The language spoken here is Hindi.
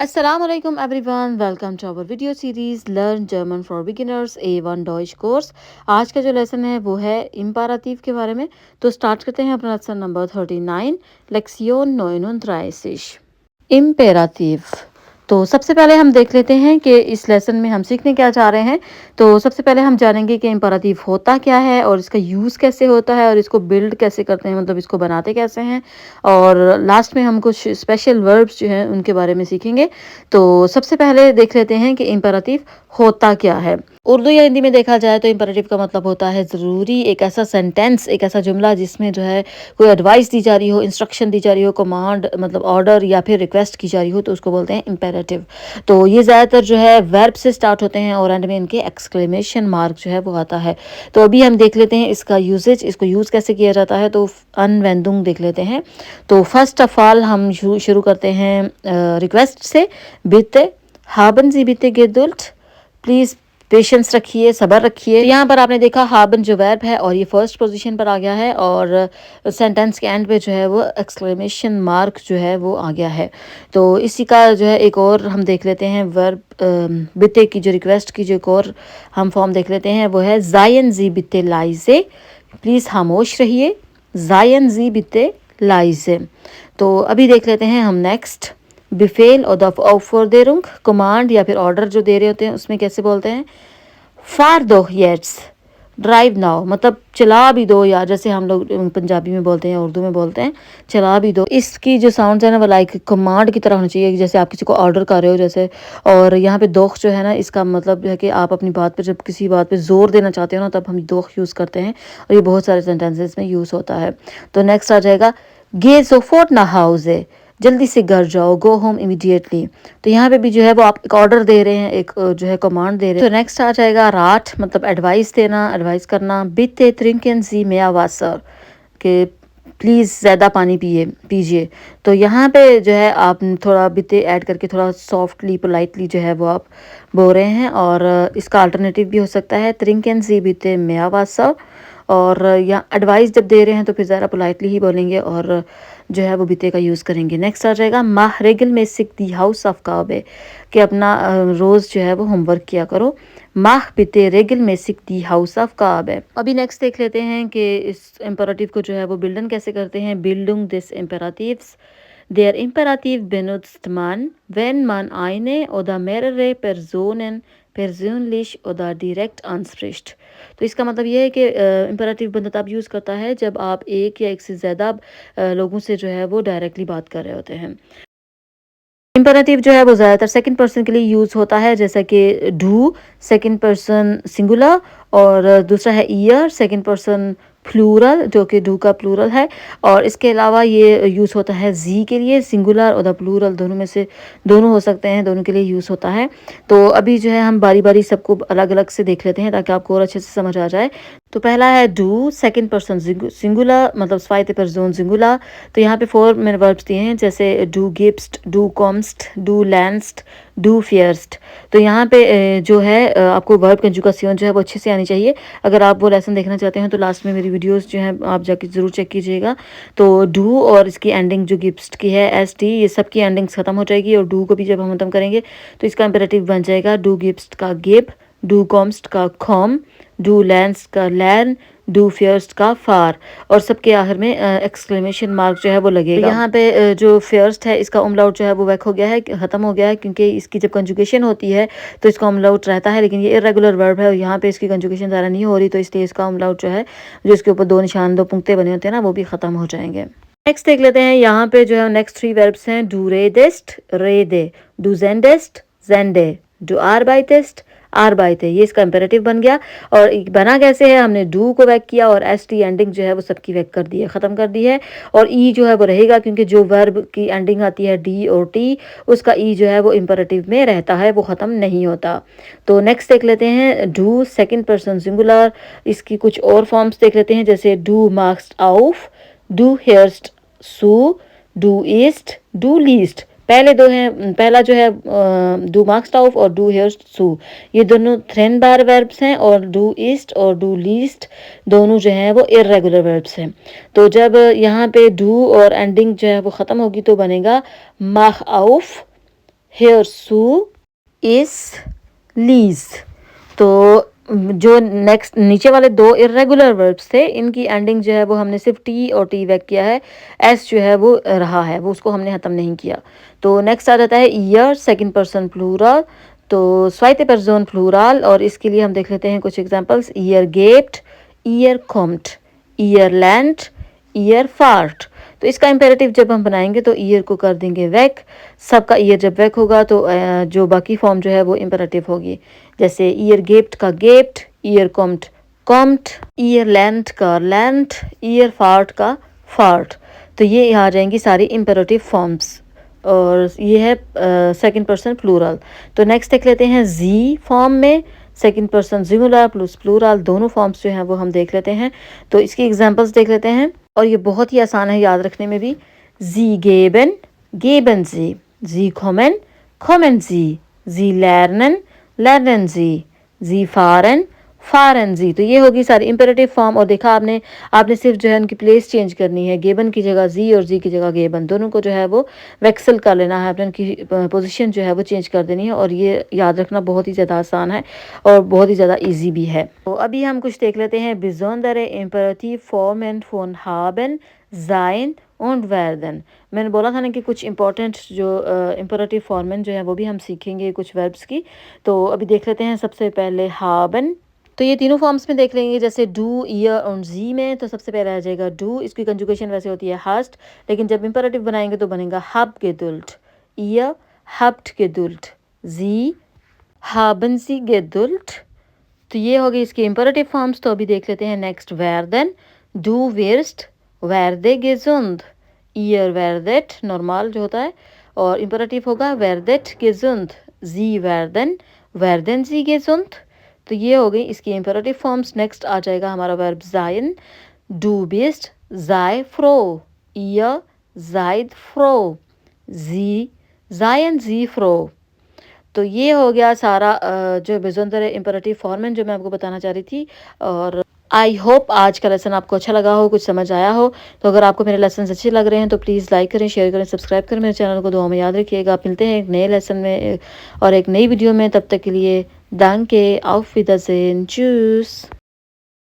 Assalamu alaikum everyone, welcome to our video series Learn German for Beginners A1 Deutsch course. आज का जो लेसन है वो है इम्पराटिव के बारे में। तो स्टार्ट करते हैं अपना लेसन नंबर 39 लेक्सियोन 39। इम्पेराटिव। तो सबसे पहले हम देख लेते हैं कि इस लेसन में हम सीखने क्या चाह रहे हैं। तो सबसे पहले हम जानेंगे कि इम्पराटिव होता क्या है और इसका यूज़ कैसे होता है और इसको बिल्ड कैसे करते हैं, मतलब इसको बनाते कैसे हैं। और लास्ट में हम कुछ स्पेशल वर्ब्स जो हैं उनके बारे में सीखेंगे। तो सबसे पहले देख लेते हैं कि इम्पराटिव होता क्या है। उर्दू या हिंदी में देखा जाए तो इम्पराटिव का मतलब होता है ज़रूरी, एक ऐसा सेंटेंस, एक ऐसा जुमला जिसमें जो है कोई एडवाइस दी जा रही हो, इंस्ट्रक्शन दी जा रही हो, कमांड मतलब ऑर्डर या फिर रिक्वेस्ट की जा रही हो, तो उसको बोलते हैं इम्पेरेटिव। तो ये ज़्यादातर जो है वर्ब से स्टार्ट होते हैं और एंड में इनके एक्सक्लेमेशन मार्क जो है वो आता है। तो अभी हम देख लेते हैं इसका यूजेज, इसको यूज़ कैसे किया जाता है। तो अनवेंदुंग देख लेते हैं। तो फर्स्ट ऑफ ऑल हम शुरू करते हैं रिक्वेस्ट से। बिते हाबन जी बिते गेदुल्ट, प्लीज़ पेशेंस रखिए, सब्र रखिए। यहाँ पर आपने देखा हाबन जो वर्ब है और ये फर्स्ट पोजीशन पर आ गया है और सेंटेंस के एंड पे जो है वो एक्सक्लेमेशन मार्क जो है वो आ गया है। तो इसी का जो है एक और हम देख लेते हैं वर्ब बिते की जो रिक्वेस्ट की जो एक और हम फॉर्म देख लेते हैं, वो है जायन जी बिते लाइजे, प्लीज़ खामोश रहिए। जायन जी बिते लाइजे। तो अभी देख लेते हैं हम नेक्स्ट बिफेल और द ऑफरदेरुंग, कमांड या फिर ऑर्डर जो दे रहे होते हैं उसमें कैसे बोलते हैं। फार दो येट्स, ड्राइव नाउ, मतलब चला भी दो यार, जैसे हम लोग पंजाबी में बोलते हैं, उर्दू में बोलते हैं चला भी दो। इसकी जो साउंड है ना वो लाइक कमांड की तरह होनी चाहिए, जैसे आप किसी को ऑर्डर कर रहे हो जैसे। और यहाँ पे दोख जो है ना, इसका मतलब है कि आप अपनी बात पे जब किसी बात पे जोर देना चाहते हो ना, तब हम दोख यूज़ करते हैं और ये बहुत सारे सेंटेंसेस में यूज़ होता है। तो नेक्स्ट आ जाएगा गे सोफोर्ट ना हाउसे, जल्दी से घर जाओ, गो होम इमीडिएटली। तो यहाँ पे भी जो है वो आप एक ऑर्डर दे रहे हैं, एक जो है कमांड दे रहे हैं। तो नेक्स्ट आ जाएगा राट, मतलब एडवाइस देना, एडवाइस करना। बिते त्रिंकन सी मेया वासर, के प्लीज़ ज़्यादा पानी पीजिए। तो यहाँ पे जो है आप थोड़ा बिते ऐड करके थोड़ा सॉफ्टली पोलाइटली जो है वो आप बोल रहे हैं। और इसका अल्टरनेटिव भी हो सकता है त्रिंकन सी बिते मेया वासर। और या एडवाइस जब दे रहे हैं तो फिर ज़रा पोलाइटली ही बोलेंगे और जो है वो बीते का यूज़ करेंगे। नेक्स्ट आ जाएगा माह रेगल में सिक दी हाउस ऑफ काबे, कि अपना रोज़ जो है वो होमवर्क किया करो। माह बिते रेगल में सिक दी हाउस ऑफ काबे। अभी नेक्स्ट देख लेते हैं कि इस इम्पराटिव को जो है वो बिल्डन कैसे करते हैं। बिल्डुंग this इम्पराटिव्स, der Imperativ benutzt man, wenn man eine oder mehrere Personen persönlich oder direkt anspricht। तो इसका मतलब ये है कि इम्पराटिव बंदा तब यूज़ करता है जब आप एक या एक से ज़्यादा लोगों से जो है वो डायरेक्टली बात कर रहे होते हैं। इम्पराटिव जो है वो ज़्यादातर सेकंड पर्सन के लिए यूज़ होता है, जैसा कि डू सेकंड पर्सन सिंगुलर और दूसरा है ईयर सेकंड पर्सन प्लूरल, जो कि डू का प्लूरल है। और इसके अलावा ये यूज़ होता है जी के लिए, सिंगुलर और द प्लूरल दोनों में से दोनों हो सकते हैं, दोनों के लिए यूज़ होता है। तो अभी जो है हम बारी बारी सबको अलग अलग से देख लेते हैं ताकि आपको और अच्छे से समझ आ जाए। तो पहला है डू सेकंड पर्सन सिंगुलर, मतलब zweite पर्सन सिंगुलर। तो यहाँ पे 4 मैंने वर्ब्स दिए हैं, जैसे डू गिब्स्ट, डू कॉम्स्ट, डू लैंस्ट, डू फियर्स्ट। तो यहाँ पे जो है आपको वर्ब कंजुगेशन जो है वो अच्छे से आनी चाहिए। अगर आप वो लेसन देखना चाहते हैं तो लास्ट में मेरी वीडियोस जो हैं आप जाके ज़रूर चेक कीजिएगा। तो डू और इसकी एंडिंग जो गिब्स्ट की है एस टी, ये सब की एंडिंग्स ख़त्म हो जाएगी। और डू को भी जब हम ख़त्म करेंगे तो इसका इम्पेरेटिव बन जाएगा डू गिब्स्ट का गिब, डू कॉम्स्ट का कॉम, डू लैंस का लैन, डू फियर्स्ट का फार। और सबके आखिर में एक्सक्लेमेशन मार्क जो है वो लगेगा। यहाँ पे जो फियर्स्ट है इसका उमलाउट जो है वो वैक हो गया है, ख़त्म हो गया है, क्योंकि इसकी जब कंजुगेशन होती है तो इसका उमलाउट रहता है, लेकिन ये इरेगुलर वर्ब है और यहाँ पे इसकी कंजुगेशन ज़्यादा नहीं हो रही, तो इसलिए इसका उमलाउट जो है, जो इसके ऊपर 2 निशान 2 पुंक्ते बने होते हैं ना, वो भी ख़त्म हो जाएंगे। नेक्स्ट देख लेते हैं। यहाँ पे जो है नेक्स्ट 3 वर्ब्स हैं do reddest रेदे, do जेंडेस्ट Zende, do आरबाइटेस्ट आरबाइटे। ये इसका इम्पेरेटिव बन गया। और बना कैसे है, हमने डू को वैक किया और एस टी एंडिंग जो है वो सबकी वैक कर दी है, ख़त्म कर दी है। और ई जो है वो रहेगा, क्योंकि जो वर्ब की एंडिंग आती है डी और टी, उसका ई जो है वो इम्पेरेटिव में रहता है, वो ख़त्म नहीं होता। तो नेक्स्ट देख लेते हैं डू सेकंड पर्सन सिंगुलर। इसकी कुछ और फॉर्म्स देख लेते हैं, जैसे डू मार्क्स आउफ, डू हेयर्स्ट सू, डू ईस्ट, डू लीस्ट। पहले दो हैं, पहला जो है डू मार्क्स ऑफ और डू हेयर्स सू, ये दोनों 3 बार वर्ब्स हैं। और डू ईस्ट और डू लीस्ट दोनों जो हैं वो इरेगुलर वर्ब्स हैं। तो जब यहाँ पे डू और एंडिंग जो है वो ख़त्म होगी तो बनेगा माह आउफ, हेयर सू इस लीज। तो जो नेक्स्ट नीचे वाले दो इरेगुलर वर्ब्स थे, इनकी एंडिंग जो है वो हमने सिर्फ टी और टी वैक किया है, एस जो है वो रहा है, वो उसको हमने ख़त्म नहीं किया। तो नेक्स्ट आ जाता है ईयर, सेकंड पर्सन प्लूरल, तो zweite पर्सन प्लूरल, और इसके लिए हम देख लेते हैं कुछ एग्जांपल्स। ईयर गेप्ट, ईयर कॉम्ट, ईयर लैंड, ईयर फार्ट। तो इसका इम्पेरेटिव जब हम बनाएंगे तो ईयर को कर देंगे वैक, सबका ईयर जब वैक होगा तो जो बाकी फॉर्म जो है वो इम्पेरेटिव होगी। जैसे ईयर गेप्ट का गेप्ट, ईयर कॉम्ट कॉम्ट, ईयर लैंड का लैंड, ईयर फार्ट का फार्ट। तो ये यहाँ आ जाएंगी सारी इम्पेरेटिव फॉर्म्स, और ये है सेकंड पर्सन प्लूरल। तो नेक्स्ट देख लेते हैं जी फॉर्म में, second person singular plus plural, दोनों फॉर्म्स जो हैं वो हम देख लेते हैं। तो इसकी एग्जांपल्स देख लेते हैं, और ये बहुत ही आसान है याद रखने में भी। जी गेबन, गेबन जी kommen, kommen जी lernen, lernen जी फारन, फारन जी। तो ये होगी सारी इंपेरेटिव फॉर्म। और देखा आपने, आपने सिर्फ जो है उनकी प्लेस चेंज करनी है, गेबन की जगह जी और जी की जगह गेबन, दोनों को जो है वो वेक्सल कर लेना है, अपने उनकी पोजीशन जो है वो चेंज कर देनी है। और ये याद रखना बहुत ही ज़्यादा आसान है और बहुत ही ज़्यादा ईजी भी है। तो अभी हम कुछ देख लेते हैं। besondere imperativ formen von haben, sein und werden। मैंने बोला था ना कि कुछ इंपॉर्टेंट जो इंपरेटिव फॉर्मेन जो है वो भी हम सीखेंगे कुछ वर्ब्स की। तो अभी देख लेते हैं सबसे पहले haben। तो ये तीनों फॉर्म्स में देख लेंगे, जैसे डू, ईयर और जी में। तो सबसे पहले आ जाएगा डू, इसकी कंजुगेशन वैसे होती है hast, लेकिन जब इंपरेटिव बनाएंगे तो बनेगा hab geduld, ihr habt geduld, sie haben sie geduld। तो ये हो गई इसकी इंपरेटिव फॉर्म्स। तो अभी देख लेते हैं next werden। Do wirst werde gesund, ihr werdet normal जो होता है, और इंपरेटिव होगा werdet gesund, sie werden werden sie gesund। तो ये हो गई इसकी इंपरेटिव फॉर्म्स। नेक्स्ट आ जाएगा हमारा verb sein। du bist sei froh, ihr seid froh, sie seien sie froh। तो ये हो गया सारा जो बेजोंदर इंपरेटिव फॉर्मेन जो मैं आपको बताना चाह रही थी। और आई होप आज का लेसन आपको अच्छा लगा हो, कुछ समझ आया हो। तो अगर आपको मेरे लेसन अच्छे लग रहे हैं तो प्लीज़ लाइक करें, शेयर करें, सब्सक्राइब करें मेरे चैनल को। दुआ में याद रखिएगा। आप मिलते हैं एक नए लेसन में और एक नई वीडियो में। तब तक के लिए danke, auf Wiedersehen, tschüss।